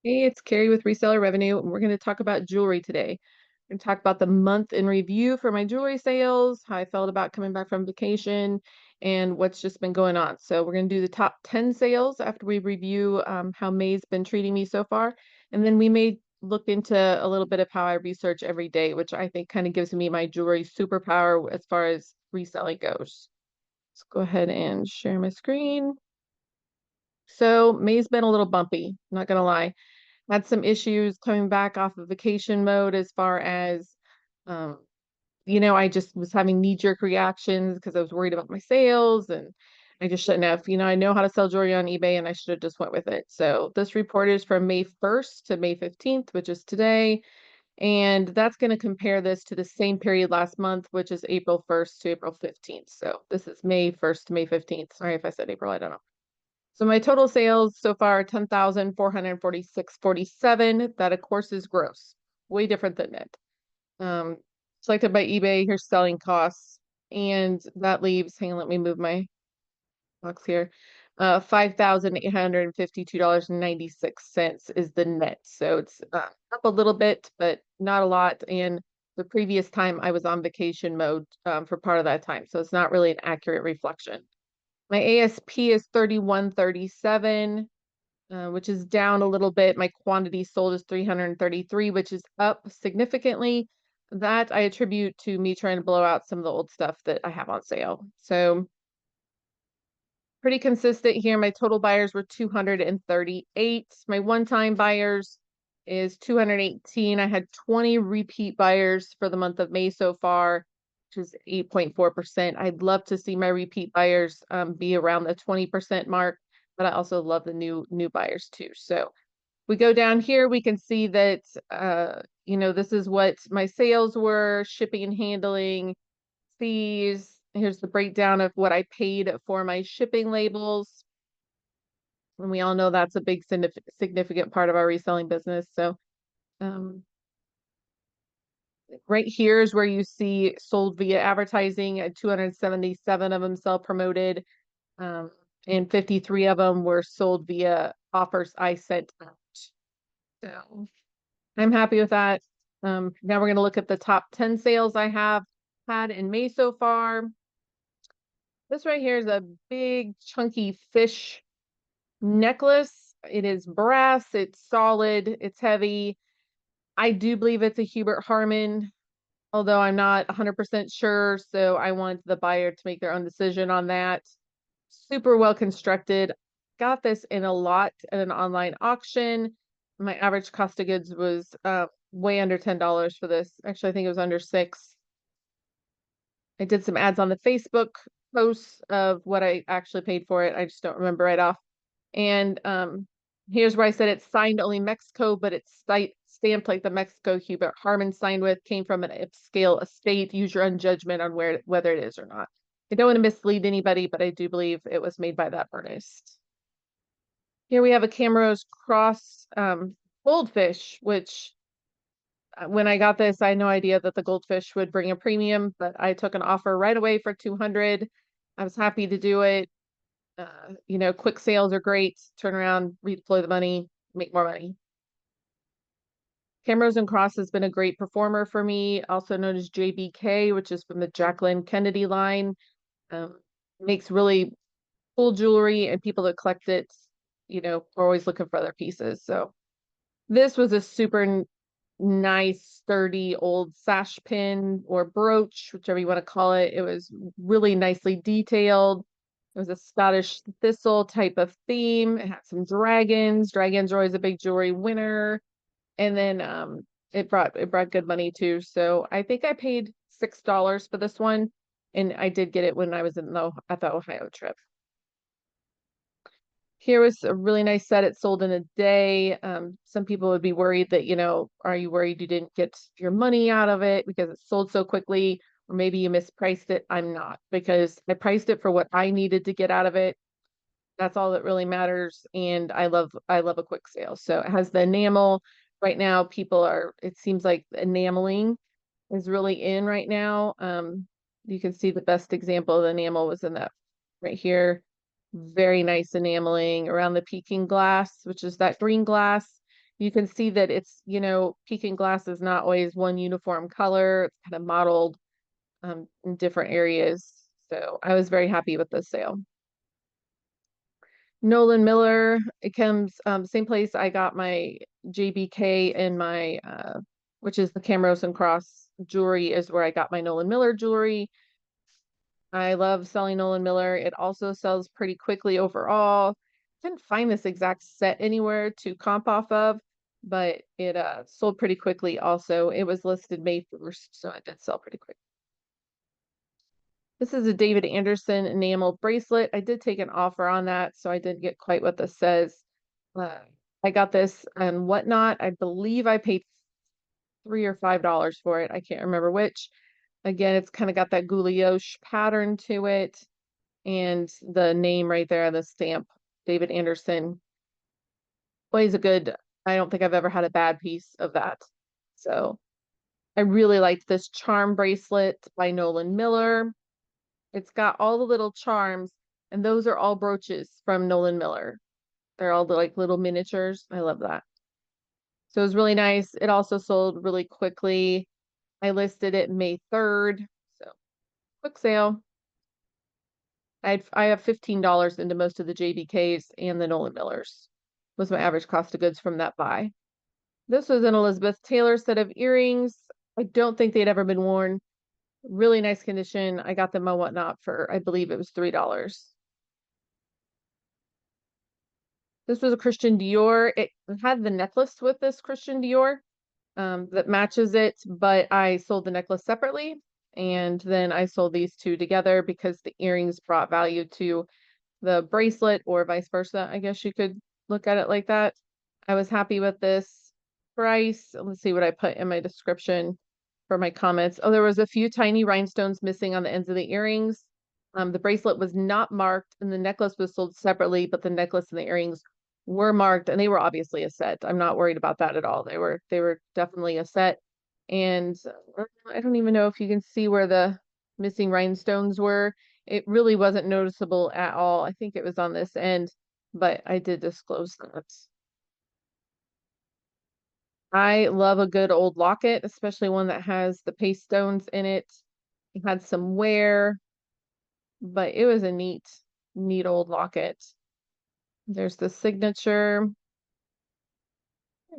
Hey, it's Carrie with Reseller Revenue, and we're going to talk about jewelry today. We're going to talk about the month in review for my jewelry sales, how I felt about coming back from vacation, and what's just been going on. So we're going to do the top 10 sales after we review how May's been treating me so far. And then we may look into a little bit of how I research every day, which I think kind of gives me my jewelry superpower as far as reselling goes. Let's go ahead and share my screen. So May's been a little bumpy, not going to lie. Had some issues coming back off of vacation mode as far as, um, I just was having knee-jerk reactions because I was worried about my sales and I just shouldn't have. I know how to sell jewelry on eBay and I should have just went with it. So this report is from May 1st to May 15th, which is today. And that's going to compare this to the same period last month, which is April 1st to April 15th. So this is May 1st to May 15th. Sorry if I said April, I don't know. So my total sales so far are 10,446.47. That of course is gross. Way different than net. Selected by eBay, here's selling costs. And that leaves, hang on, let me move my box here. $5,852.96 is the net. So it's up a little bit, but not a lot. And the previous time I was on vacation mode for part of that time. So it's not really an accurate reflection. My ASP is 31.37, which is down a little bit. My quantity sold is 333, which is up significantly. That I attribute to me trying to blow out some of the old stuff that I have on sale. So pretty consistent here. My total buyers were 238. My one-time buyers is 218. I had 20 repeat buyers for the month of May so far, which is 8.4%. I'd love to see my repeat buyers be around the 20% mark, but I also love the new buyers too. So we go down here, we can see that this is what my sales were, shipping and handling, fees. Here's the breakdown of what I paid for my shipping labels. And we all know that's a big significant part of our reselling business. So right here is where you see sold via advertising, at 277 of them self-promoted, and 53 of them were sold via offers I sent out. So I'm happy with that. Now we're going to look at the top 10 sales I have had in May so far. This right here is a big chunky fish necklace. It is brass, it's solid, it's heavy. I do believe it's a Hubert Harmon, although I'm not 100% sure. So I want the buyer to make their own decision on that. Super well constructed. Got this in a lot at an online auction. My average cost of goods was way under $10 for this. Actually, I think it was under $6. I did some ads on the Facebook posts of what I actually paid for it. I just don't remember right off. And here's where I said it's signed only Mexico, but it's stamped like the Mexico Hubert Harmon signed with, came from an upscale estate. Use your own judgment on whether it is or not. I don't want to mislead anybody, but I do believe it was made by that artist. Here we have a Camrose Cross goldfish, which when I got this, I had no idea that the goldfish would bring a premium, but I took an offer right away for 200. I was happy to do it. Quick sales are great. Turn around, redeploy the money, make more money. Camrose and Cross has been a great performer for me, also known as JBK, which is from the Jacqueline Kennedy line. Makes really cool jewelry, and people that collect it, are always looking for other pieces. So this was a super nice, sturdy old sash pin or brooch, whichever you want to call it. It was really nicely detailed. It was a Scottish thistle type of theme. It had some dragons. Dragons are always a big jewelry winner. And then it brought good money too. So I think I paid $6 for this one, and I did get it when I was at the Ohio trip. Here was a really nice set. It sold in a day. Some people would be worried that, are you worried you didn't get your money out of it because it sold so quickly, or maybe you mispriced it? I'm not, because I priced it for what I needed to get out of it. That's all that really matters. And I love a quick sale. So it has the enamel. Right now, it seems like enameling is really in right now. You can see the best example of the enamel was in that right here. Very nice enameling around the peking glass, which is that green glass. You can see that it's, peking glass is not always one uniform color. It's kind of modeled in different areas. So I was very happy with this sale. Nolan Miller, it comes same place I got my JBK and my which is the Camrose and Cross jewelry is where I got my Nolan Miller jewelry. I love selling Nolan Miller. It also sells pretty quickly overall. Didn't find this exact set anywhere to comp off of, but it sold pretty quickly also. It was listed May 1st, so it did sell pretty quick. This is a David Anderson enamel bracelet. I did take an offer on that, so I didn't get quite what this says. I got this on Whatnot. I believe I paid $3 or $5 for it. I can't remember which. Again, it's kind of got that gouache pattern to it, and the name right there on the stamp, David Anderson. Always a good, I don't think I've ever had a bad piece of that. So I really liked this charm bracelet by Nolan Miller. It's got all the little charms, and those are all brooches from Nolan Miller. They're all like little miniatures. I love that. So it was really nice. It also sold really quickly. I listed it May 3rd. So quick sale. I have $15 into most of the JBKs and the Nolan Millers. Was my average cost of goods from that buy. This was an Elizabeth Taylor set of earrings. I don't think they'd ever been worn. Really nice condition. I got them on Whatnot for, I believe it was $3. This was a Christian Dior. It had the necklace with this Christian Dior that matches it, but I sold the necklace separately. And then I sold these two together because the earrings brought value to the bracelet, or vice versa. I guess you could look at it like that. I was happy with this price. Let's see what I put in my description for my comments. Oh, there was a few tiny rhinestones missing on the ends of the earrings. The bracelet was not marked and the necklace was sold separately, but the necklace and the earrings were marked and they were obviously a set. I'm not worried about that at all. They were definitely a set. And I don't even know if you can see where the missing rhinestones were. It really wasn't noticeable at all. I think it was on this end, but I did disclose that. I love a good old locket, especially one that has the paste stones in it. It had some wear, but it was a neat old locket. There's the signature.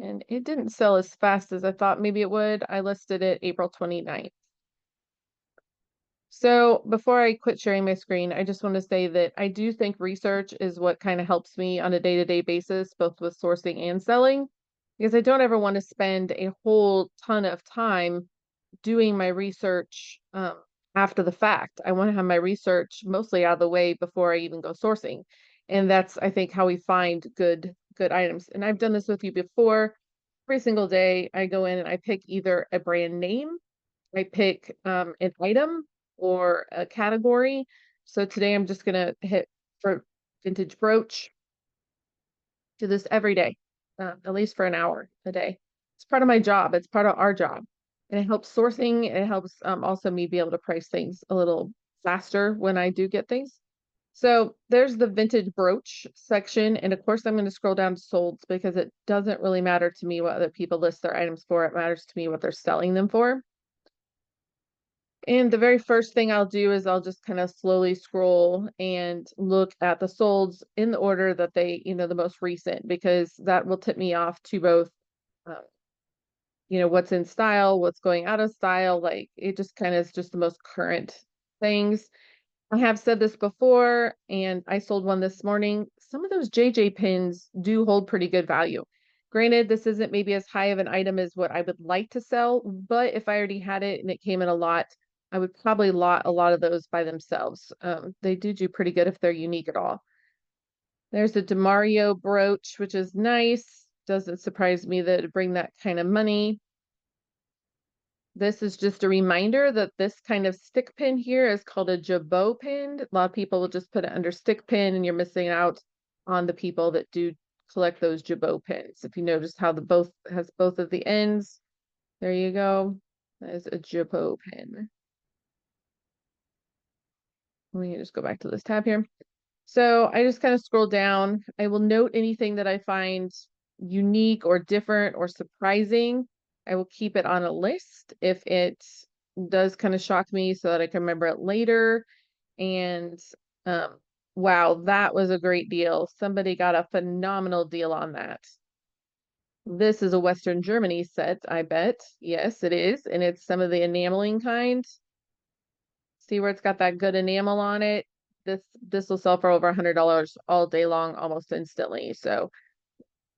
And it didn't sell as fast as I thought maybe it would. I listed it April 29th. So before I quit sharing my screen, I just want to say that I do think research is what kind of helps me on a day-to-day basis, both with sourcing and selling, because I don't ever want to spend a whole ton of time doing my research after the fact. I want to have my research mostly out of the way before I even go sourcing. And that's, I think, how we find good items. And I've done this with you before. Every single day I go in and I pick either a brand name, I pick an item or a category. So today I'm just gonna hit for vintage brooch. Do this every day, at least for an hour a day. It's part of my job. It's part of our job. And it helps sourcing. It helps also me be able to price things a little faster when I do get things. So there's the vintage brooch section. And of course, I'm going to scroll down to solds because it doesn't really matter to me what other people list their items for. It matters to me what they're selling them for. And the very first thing I'll do is I'll just kind of slowly scroll and look at the solds in the order that they, the most recent, because that will tip me off to both, uh, what's in style, what's going out of style. Like it just kind of is just the most current things. I have said this before, and I sold one this morning. Some of those JJ pins do hold pretty good value. Granted, this isn't maybe as high of an item as what I would like to sell, but if I already had it and it came in a lot, I would probably lot a lot of those by themselves. They do pretty good if they're unique at all. There's a DeMario brooch, which is nice. Doesn't surprise me that it'd bring that kind of money. This is just a reminder that this kind of stick pin here is called a jabot pin. A lot of people will just put it under stick pin and you're missing out on the people that do collect those jabot pins. If you notice how the both has both of the ends, there you go. That is a jabot pin. Let me just go back to this tab here. So I just kind of scroll down. I will note anything that I find unique or different or surprising, I will keep it on a list if it does kind of shock me so that I can remember it later. And um, wow, that was a great deal. Somebody got a phenomenal deal on that. This is a Western Germany set, I bet. Yes, it is. And it's some of the enameling kind. See where it's got that good enamel on it? This will sell for over $100 all day long, almost instantly. So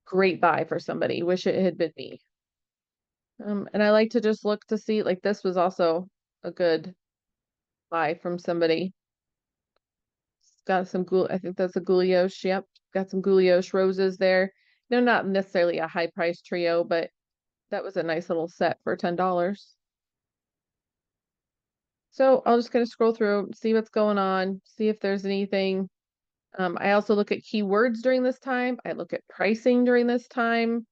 great buy for somebody. Wish it had been me. And I like to just look to see, like this was also a good buy from somebody. It's got some I think that's a gouache. Yep, got some gouache roses there. They're not necessarily a high price trio, but that was a nice little set for $10. So I'll just kind of scroll through, see what's going on, see if there's anything. I also look at keywords during this time. I look at pricing during this time.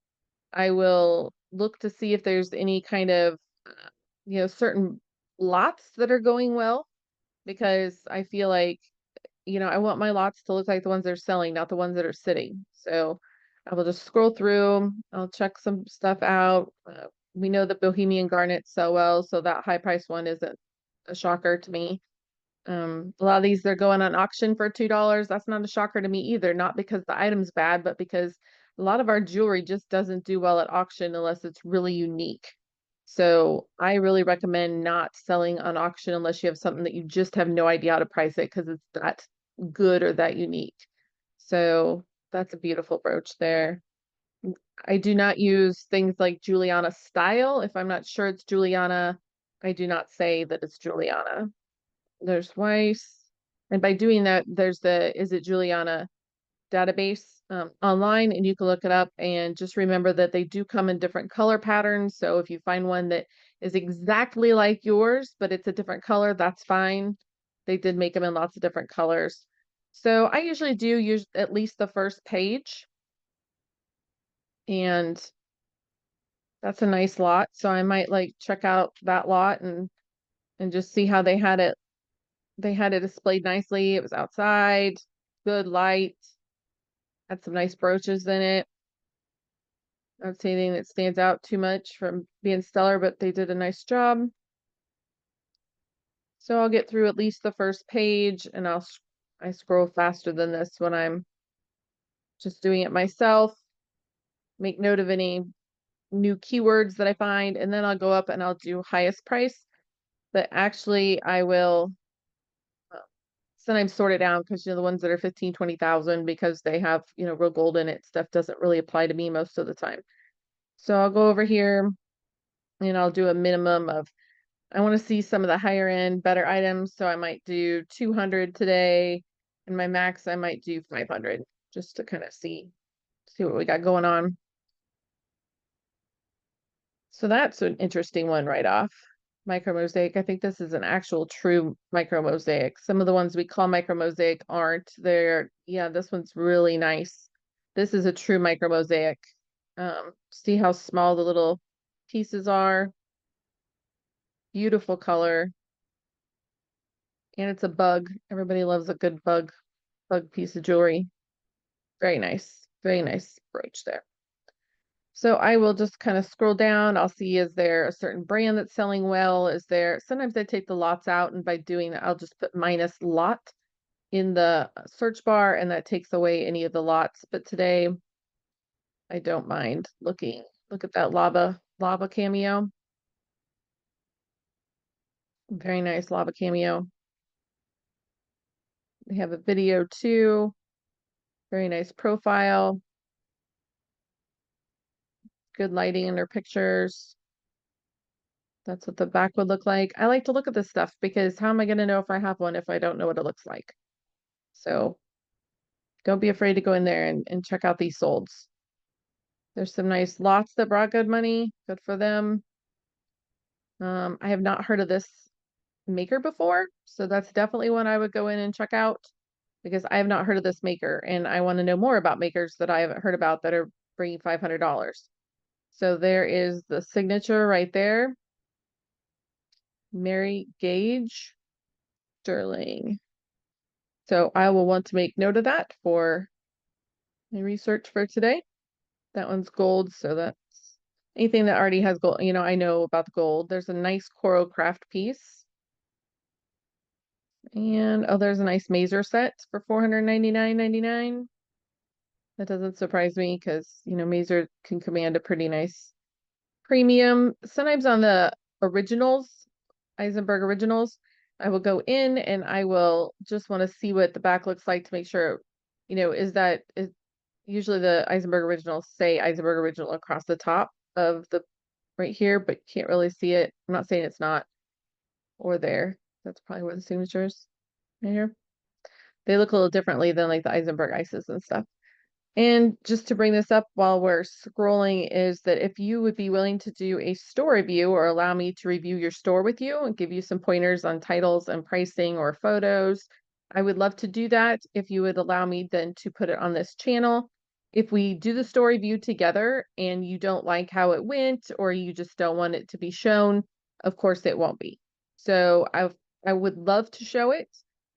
I will look to see if there's any kind of, certain lots that are going well, because I feel like, I want my lots to look like the ones that are selling, not the ones that are sitting. So I will just scroll through. I'll check some stuff out. We know that Bohemian Garnets sell well, so that high price one isn't a shocker to me. A lot of these, they're going on auction for $2. That's not a shocker to me either, not because the item's bad, but because a lot of our jewelry just doesn't do well at auction unless it's really unique. So I really recommend not selling on auction unless you have something that you just have no idea how to price it because it's that good or that unique. So that's a beautiful brooch there. I do not use things like Juliana style. If I'm not sure it's Juliana, I do not say that it's Juliana. There's Weiss. And by doing that, there's the Is It Juliana database online, and you can look it up, and just remember that they do come in different color patterns. So if you find one that is exactly like yours, but it's a different color, that's fine. They did make them in lots of different colors. So I usually do use at least the first page, and that's a nice lot. So I might like check out that lot and just see how they had it. They had it displayed nicely. It was outside, good light, had some nice brooches in it. Not see anything that stands out too much from being stellar, but they did a nice job. So I'll get through at least the first page, and I scroll faster than this when I'm just doing it myself. Make note of any new keywords that I find, and then I'll go up and I'll do highest price. But actually I will sometimes sort it down because the ones that are 15, 20,000 because they have, real gold in it, stuff doesn't really apply to me most of the time. So I'll go over here and I'll do a minimum of, I want to see some of the higher end, better items. So I might do 200 today, and my max, I might do 500 just to kind of see what we got going on. So that's an interesting one right off. Micro mosaic. I think this is an actual true micro mosaic. Some of the ones we call micro mosaic aren't. Yeah, this one's really nice. This is a true micro mosaic. See how small the little pieces are. Beautiful color. And it's a bug. Everybody loves a good bug piece of jewelry. Very nice. Very nice brooch there. So I will just kind of scroll down. I'll see, is there a certain brand that's selling well? Sometimes I take the lots out, and by doing that, I'll just put minus lot in the search bar, and that takes away any of the lots. But today I don't mind looking. Look at that lava cameo. Very nice lava cameo. They have a video too. Very nice profile. Good lighting in their pictures. That's what the back would look like. I like to look at this stuff because how am I going to know if I have one if I don't know what it looks like? So don't be afraid to go in there and check out these solds. There's some nice lots that brought good money. Good for them. I have not heard of this maker before, so that's definitely one I would go in and check out because I have not heard of this maker, and I want to know more about makers that I haven't heard about that are bringing $500. So there is the signature right there. Mary Gage Sterling. So I will want to make note of that for my research for today. That one's gold, so that's anything that already has gold. You know, I know about the gold. There's a nice coral craft piece. And oh, there's a nice mazer set for $499.99. That doesn't surprise me because, you know, mazer can command a pretty nice premium. Sometimes on the originals, Eisenberg originals, I will go in and I will just want to see what the back looks like to make sure, you know, is usually the Eisenberg originals say Eisenberg original across the top of the right here, but can't really see it. I'm not saying it's not, or there. That's probably where the signatures right here. They look a little differently than like the Eisenberg ices and stuff. And just to bring this up while we're scrolling is that if you would be willing to do a store review or allow me to review your store with you and give you some pointers on titles and pricing or photos, I would love to do that if you would allow me then to put it on this channel. If we do the store review together and you don't like how it went or you just don't want it to be shown, of course it won't be. So I would love to show it,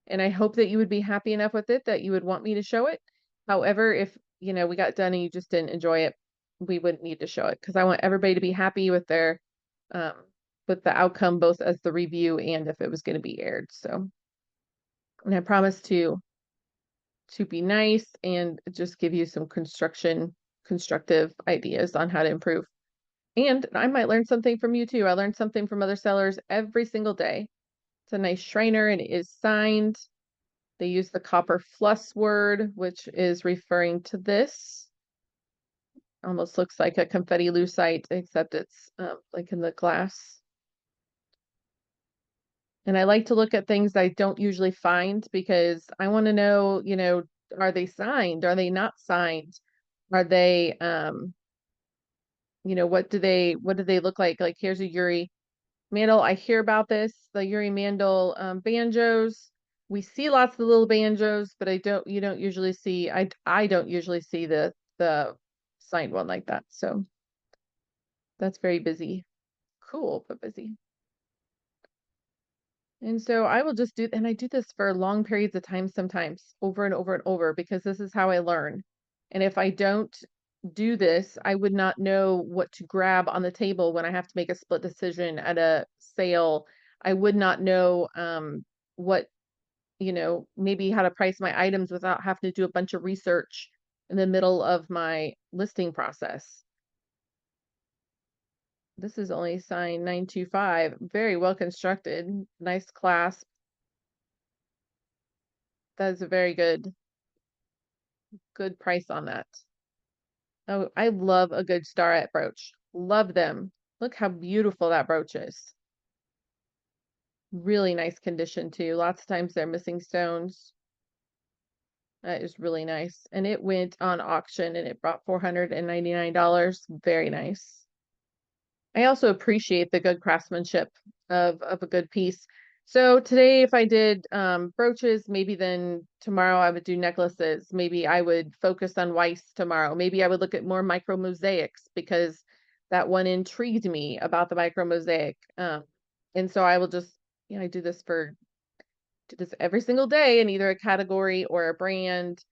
and I hope that you would be happy enough with it that you would want me to show it. However, if you know, we got done and you just didn't enjoy it, we wouldn't need to show it because I want everybody to be happy with their with the outcome, both as the review and if it was going to be aired. So, and I promise to be nice and just give you some constructive ideas on how to improve. And I might learn something from you too. I learned something from other sellers every single day. It's a nice Shriner and it is signed. They use the copper fluss word, which is referring to this. Almost looks like a confetti lucite, except it's like in the glass. And I like to look at things I don't usually find because I want to know, you know, are they signed? Are they not signed? Are they, you know, what do they look like? Like here's a Yuri Mandel. I hear about this, the Yuri Mandel banjos. We see lots of little banjos, but you don't usually see, I don't usually see the signed one like that. So that's very busy. Cool, but busy. And so I will just and I do this for long periods of time sometimes, over and over and over, because this is how I learn. And if I don't do this, I would not know what to grab on the table when I have to make a split decision at a sale. I would not know what, you know, maybe how to price my items without having to do a bunch of research in the middle of my listing process. This is only signed 925. Very well constructed. Nice clasp. That is a very good price on that. Oh, I love a good starret brooch. Love them. Look how beautiful that brooch is. Really nice condition too. Lots of times they're missing stones. That is really nice. And it went on auction and it brought $499. Very nice. I also appreciate the good craftsmanship of a good piece. So today, if I did brooches, maybe then tomorrow I would do necklaces. Maybe I would focus on Weiss tomorrow. Maybe I would look at more micro mosaics because that one intrigued me about the micro mosaic. And so I will just, you know, I do this every single day in either a category or a brand,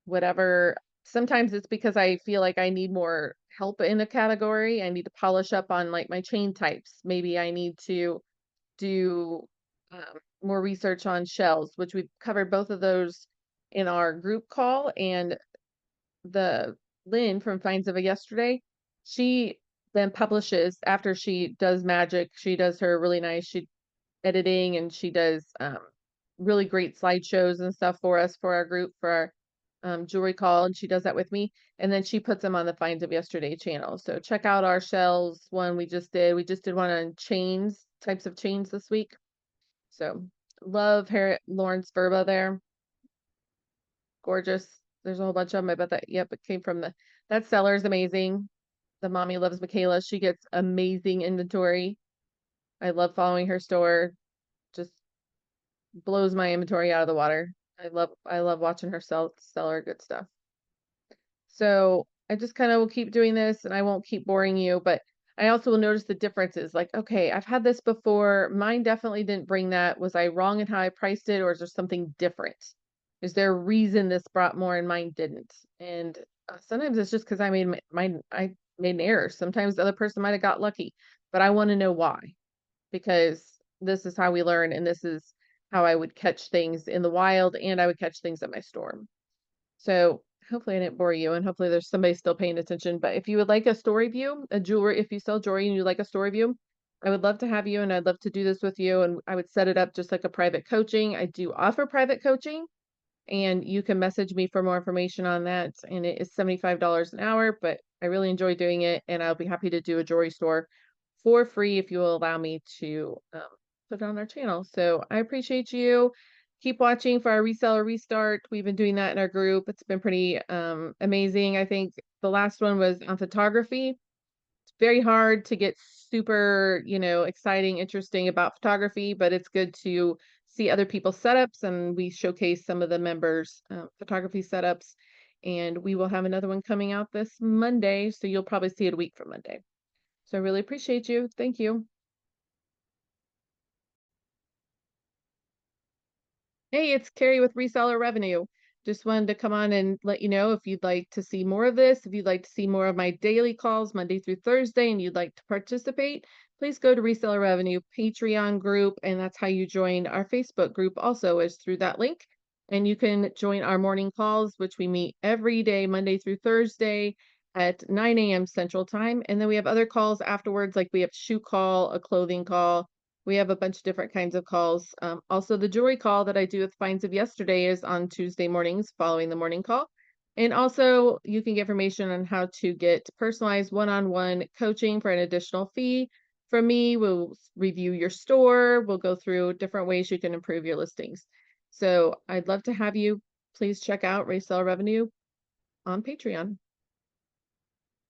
whatever. Sometimes it's because I feel like I need more help in a category. I need to polish up on like my chain types. Maybe I need to do more research on shells, which we've covered both of those in our group call. And the Lynn from Finds of a Yesterday, she then publishes after she does magic. She does her really nice editing, and she does really great slideshows and stuff for us for our group for our jewelry call, and she does that with me, and then she puts them on the Finds of Yesterday channel. So check out our shells one we just did one on chains, types of chains this week. So love Lawrence Verba there. Gorgeous. There's a whole bunch of them. I bet that, yep, it came from that seller is amazing. The Mommy Loves Michaela. She gets amazing inventory. I love following her store. Just blows my inventory out of the water. I love watching her sell her good stuff. So I just kind of will keep doing this and I won't keep boring you, but I also will notice the differences. Like, okay, I've had this before. Mine definitely didn't bring that. Was I wrong in how I priced it, or is there something different? Is there a reason this brought more and mine didn't? And Sometimes it's just because I made I made an error. Sometimes the other person might have got lucky, but I want to know why, because this is how we learn, and this is how I would catch things in the wild, and I would catch things at my store. So hopefully I didn't bore you, and hopefully there's somebody still paying attention. But if you would like a story view, a jewelry, if you sell jewelry and you like a story view, I would love to have you, and I'd love to do this with you. And I would set it up just like a private coaching. I do offer private coaching, and you can message me for more information on that. And it is $75 an hour, but I really enjoy doing it, and I'll be happy to do a jewelry store for free if you will allow me to put it on our channel. So I appreciate you. Keep watching for our reseller restart. We've been doing that in our group. It's been pretty amazing. I think the last one was on photography. It's very hard to get super, exciting, interesting about photography, but it's good to see other people's setups, and we showcase some of the members' photography setups. And we will have another one coming out this Monday, so you'll probably see it a week from Monday. So I really appreciate you. Thank you. Hey, it's Carrie with Reseller Revenue. Just wanted to come on and let you know if you'd like to see more of this, if you'd like to see more of my daily calls Monday through Thursday, and you'd like to participate, please go to Reseller Revenue Patreon group, and that's how you join our Facebook group also, is through that link. And you can join our morning calls, which we meet every day, Monday through Thursday at 9 a.m. Central Time. And then we have other calls afterwards, like we have shoe call, a clothing call. We have a bunch of different kinds of calls. Also, the jewelry call that I do with finds of yesterday is on Tuesday mornings following the morning call. And also, you can get information on how to get personalized one-on-one coaching for an additional fee from me. We'll review your store. We'll go through different ways you can improve your listings. So I'd love to have you. Please check out Resell Revenue on Patreon.